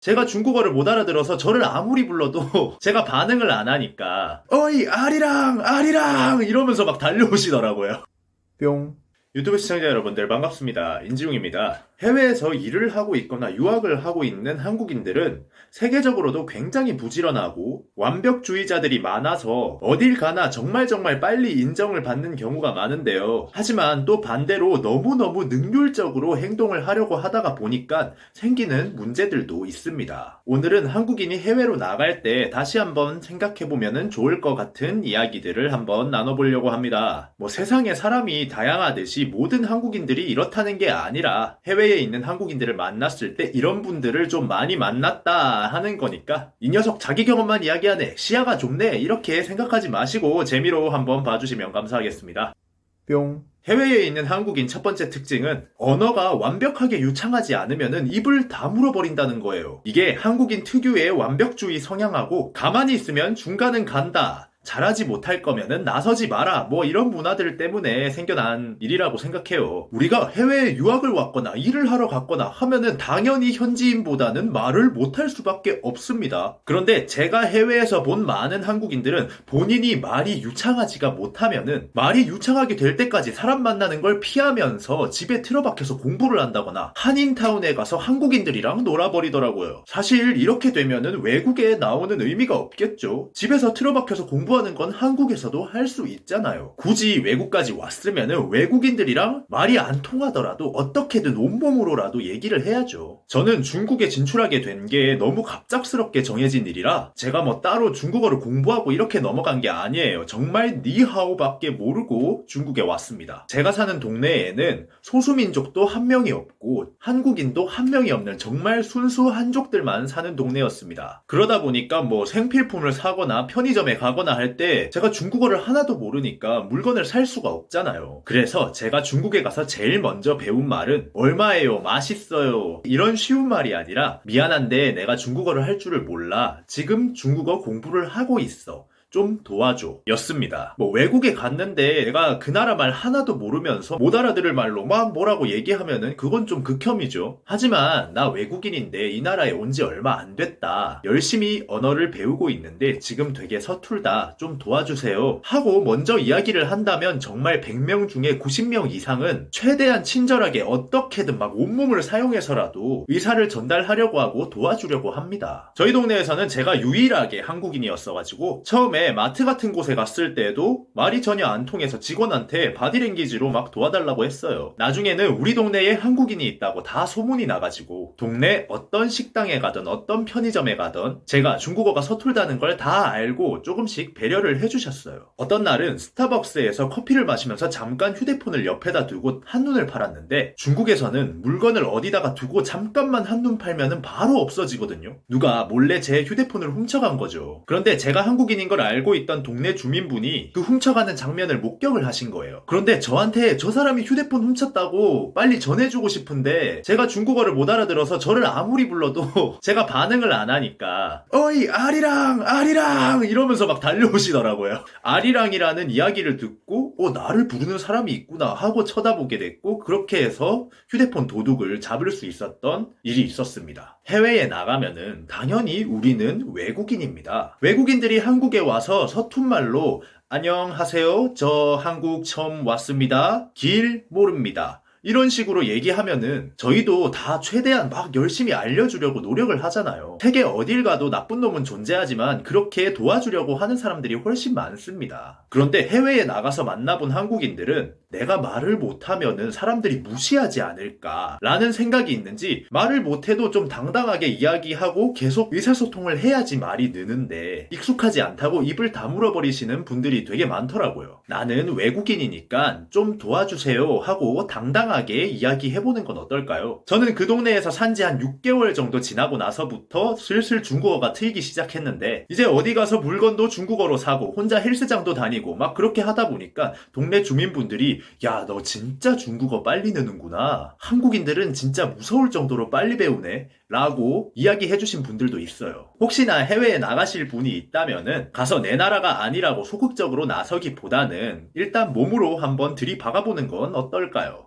제가 중국어를 못 알아들어서 저를 아무리 불러도 제가 반응을 안 하니까 어이 아리랑 아리랑 이러면서 막 달려오시더라고요. 뿅. 유튜브 시청자 여러분들 반갑습니다. 인지웅입니다. 해외에서 일을 하고 있거나 유학을 하고 있는 한국인들은 세계적으로도 굉장히 부지런하고 완벽주의자들이 많아서 어딜 가나 정말 빨리 인정을 받는 경우가 많은데요. 하지만 또 반대로 너무너무 능률적으로 행동을 하려고 하다가 보니까 생기는 문제들도 있습니다. 오늘은 한국인이 해외로 나갈 때 다시 한번 생각해보면 좋을 것 같은 이야기들을 한번 나눠보려고 합니다. 세상에 사람이 다양하듯이 모든 한국인들이 이렇다는 게 아니라 해외에 있는 한국인들을 만났을 때 이런 분들을 좀 많이 만났다 하는 거니까 이 녀석 자기 경험만 이야기하네, 시야가 좁네, 이렇게 생각하지 마시고 재미로 한번 봐주시면 감사하겠습니다. 뿅. 해외에 있는 한국인 첫 번째 특징은 언어가 완벽하게 유창하지 않으면 입을 다물어 버린다는 거예요. 이게 한국인 특유의 완벽주의 성향하고 가만히 있으면 중간은 간다, 잘하지 못할 거면은 나서지 마라, 이런 문화들 때문에 생겨난 일이라고 생각해요. 우리가 해외에 유학을 왔거나 일을 하러 갔거나 하면은 당연히 현지인보다는 말을 못할 수밖에 없습니다. 그런데 제가 해외에서 본 많은 한국인들은 본인이 말이 유창하지가 못하면은 말이 유창하게 될 때까지 사람 만나는 걸 피하면서 집에 틀어박혀서 공부를 한다거나 한인타운에 가서 한국인들이랑 놀아버리더라고요. 사실 이렇게 되면은 외국에 나오는 의미가 없겠죠. 집에서 틀어박혀서 공부하는 건 한국에서도 할 수 있잖아요. 굳이 외국까지 왔으면은 외국인들이랑 말이 안 통하더라도 어떻게든 온몸으로라도 얘기를 해야죠. 저는 중국에 진출하게 된 게 너무 갑작스럽게 정해진 일이라 제가 따로 중국어를 공부하고 이렇게 넘어간 게 아니에요. 정말 니하오밖에 모르고 중국에 왔습니다. 제가 사는 동네에는 소수민족도 한 명이 없고 한국인도 한 명이 없는 정말 순수 한족들만 사는 동네였습니다. 그러다 보니까 생필품을 사거나 편의점에 가거나 할 때 제가 중국어를 하나도 모르니까 물건을 살 수가 없잖아요. 그래서 제가 중국에 가서 제일 먼저 배운 말은 얼마예요? 맛있어요? 이런 쉬운 말이 아니라 미안한데 내가 중국어를 할 줄을 몰라. 지금 중국어 공부를 하고 있어. 좀 도와줘 였습니다. 외국에 갔는데 내가 그 나라 말 하나도 모르면서 못 알아들을 말로 막 뭐라고 얘기하면은 그건 좀 극혐이죠. 하지만 나 외국인인데 이 나라에 온 지 얼마 안 됐다, 열심히 언어를 배우고 있는데 지금 되게 서툴다, 좀 도와주세요 하고 먼저 이야기를 한다면 정말 100명 중에 90명 이상은 최대한 친절하게 어떻게든 막 온몸을 사용해서라도 의사를 전달하려고 하고 도와주려고 합니다. 저희 동네에서는 제가 유일하게 한국인이었어가지고 처음에 마트 같은 곳에 갔을 때도 말이 전혀 안 통해서 직원한테 바디랭귀지로 막 도와달라고 했어요. 나중에는 우리 동네에 한국인이 있다고 다 소문이 나가지고 동네 어떤 식당에 가든 어떤 편의점에 가든 제가 중국어가 서툴다는 걸 다 알고 조금씩 배려를 해주셨어요. 어떤 날은 스타벅스에서 커피를 마시면서 잠깐 휴대폰을 옆에다 두고 한눈을 팔았는데 중국에서는 물건을 어디다가 두고 잠깐만 한눈 팔면은 바로 없어지거든요. 누가 몰래 제 휴대폰을 훔쳐간 거죠. 그런데 제가 한국인인 걸 알고 있던 동네 주민분이 그 훔쳐가는 장면을 목격을 하신 거예요. 그런데 저한테 저 사람이 휴대폰 훔쳤다고 빨리 전해주고 싶은데 제가 중국어를 못 알아들어서 저를 아무리 불러도 제가 반응을 안 하니까 어이 아리랑 아리랑 이러면서 막 달려오시더라고요. 아리랑이라는 이야기를 듣고 나를 부르는 사람이 있구나 하고 쳐다보게 됐고, 그렇게 해서 휴대폰 도둑을 잡을 수 있었던 일이 있었습니다. 해외에 나가면은 당연히 우리는 외국인입니다. 외국인들이 한국에 와서 서툰 말로 안녕하세요, 저 한국 처음 왔습니다, 길 모릅니다, 이런 식으로 얘기하면은 저희도 다 최대한 막 열심히 알려주려고 노력을 하잖아요. 세계 어딜 가도 나쁜 놈은 존재하지만 그렇게 도와주려고 하는 사람들이 훨씬 많습니다. 그런데 해외에 나가서 만나본 한국인들은 내가 말을 못하면은 사람들이 무시하지 않을까 라는 생각이 있는지 말을 못해도 좀 당당하게 이야기하고 계속 의사소통을 해야지 말이 느는데 익숙하지 않다고 입을 다물어 버리시는 분들이 되게 많더라고요. 나는 외국인이니까 좀 도와주세요 하고 당당하게 이야기해보는 건 어떨까요? 저는 그 동네에서 산지 한 6개월 정도 지나고 나서부터 슬슬 중국어가 트이기 시작했는데 이제 어디 가서 물건도 중국어로 사고 혼자 헬스장도 다니고 막 그렇게 하다 보니까 동네 주민분들이 야, 너 진짜 중국어 빨리 느는구나, 한국인들은 진짜 무서울 정도로 빨리 배우네 라고 이야기해주신 분들도 있어요. 혹시나 해외에 나가실 분이 있다면은 가서 내 나라가 아니라고 소극적으로 나서기보다는 일단 몸으로 한번 들이박아보는 건 어떨까요?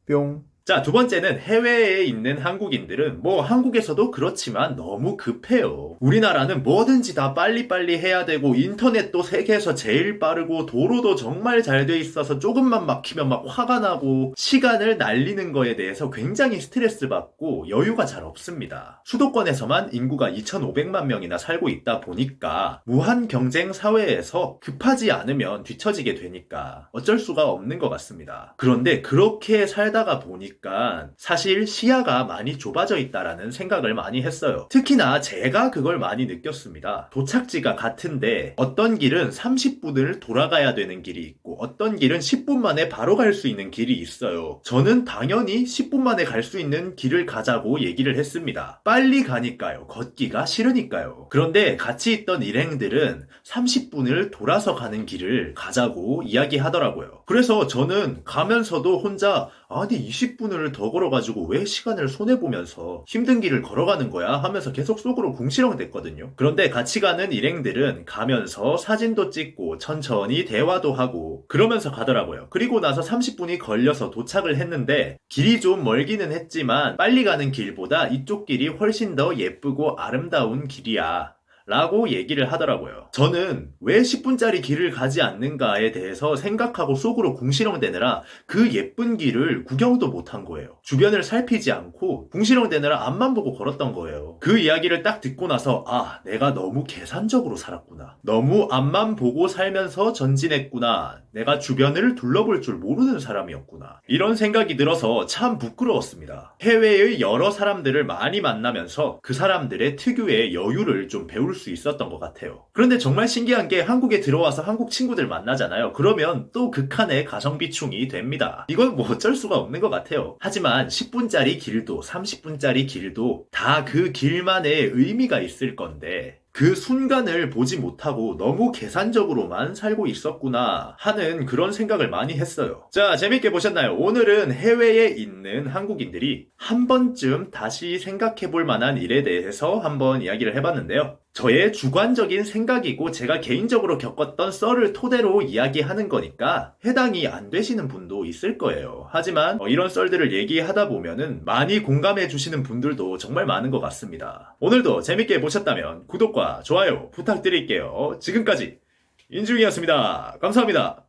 뿅. 자, 두 번째는 해외에 있는 한국인들은 뭐 한국에서도 그렇지만 너무 급해요. 우리나라는 뭐든지 다 빨리빨리 해야 되고 인터넷도 세계에서 제일 빠르고 도로도 정말 잘 돼 있어서 조금만 막히면 막 화가 나고 시간을 날리는 거에 대해서 굉장히 스트레스 받고 여유가 잘 없습니다. 수도권에서만 인구가 2,500만 명이나 살고 있다 보니까 무한 경쟁 사회에서 급하지 않으면 뒤처지게 되니까 어쩔 수가 없는 것 같습니다. 그런데 그렇게 살다가 보니까 사실 시야가 많이 좁아져 있다라는 생각을 많이 했어요. 특히나 제가 그걸 많이 느꼈습니다. 도착지가 같은데 어떤 길은 30분을 돌아가야 되는 길이 있고 어떤 길은 10분 만에 바로 갈 수 있는 길이 있어요. 저는 당연히 10분 만에 갈 수 있는 길을 가자고 얘기를 했습니다. 빨리 가니까요. 걷기가 싫으니까요. 그런데 같이 있던 일행들은 30분을 돌아서 가는 길을 가자고 이야기하더라고요. 그래서 저는 가면서도 혼자 아니 20분을 더 걸어가지고 왜 시간을 손해보면서 힘든 길을 걸어가는 거야 하면서 계속 속으로 궁시렁댔거든요. 그런데 같이 가는 일행들은 가면서 사진도 찍고 천천히 대화도 하고 그러면서 가더라고요. 그리고 나서 30분이 걸려서 도착을 했는데 길이 좀 멀기는 했지만 빨리 가는 길보다 이쪽 길이 훨씬 더 예쁘고 아름다운 길이야 라고 얘기를 하더라고요. 저는 왜 10분짜리 길을 가지 않는가에 대해서 생각하고 속으로 궁시렁대느라 그 예쁜 길을 구경도 못한 거예요. 주변을 살피지 않고 궁시렁대느라 앞만 보고 걸었던 거예요. 그 이야기를 딱 듣고 나서 아, 내가 너무 계산적으로 살았구나. 너무 앞만 보고 살면서 전진했구나. 내가 주변을 둘러볼 줄 모르는 사람이었구나. 이런 생각이 들어서 참 부끄러웠습니다. 해외의 여러 사람들을 많이 만나면서 그 사람들의 특유의 여유를 좀 배울 수 있었던 것 같아요. 그런데 정말 신기한 게 한국에 들어와서 한국 친구들 만나잖아요. 그러면 또 극한의 가성비충이 됩니다. 이건 뭐 어쩔 수가 없는 것 같아요. 하지만 10분짜리 길도 30분짜리 길도 다 그 길만의 의미가 있을 건데 그 순간을 보지 못하고 너무 계산적으로만 살고 있었구나 하는 그런 생각을 많이 했어요. 자, 재밌게 보셨나요? 오늘은 해외에 있는 한국인들이 한 번쯤 다시 생각해 볼 만한 일에 대해서 한번 이야기를 해봤는데요. 저의 주관적인 생각이고 제가 개인적으로 겪었던 썰을 토대로 이야기하는 거니까 해당이 안 되시는 분도 있을 거예요. 하지만 이런 썰들을 얘기하다 보면은 많이 공감해 주시는 분들도 정말 많은 것 같습니다. 오늘도 재밌게 보셨다면 구독과 좋아요 부탁드릴게요. 지금까지 인중이었습니다. 감사합니다.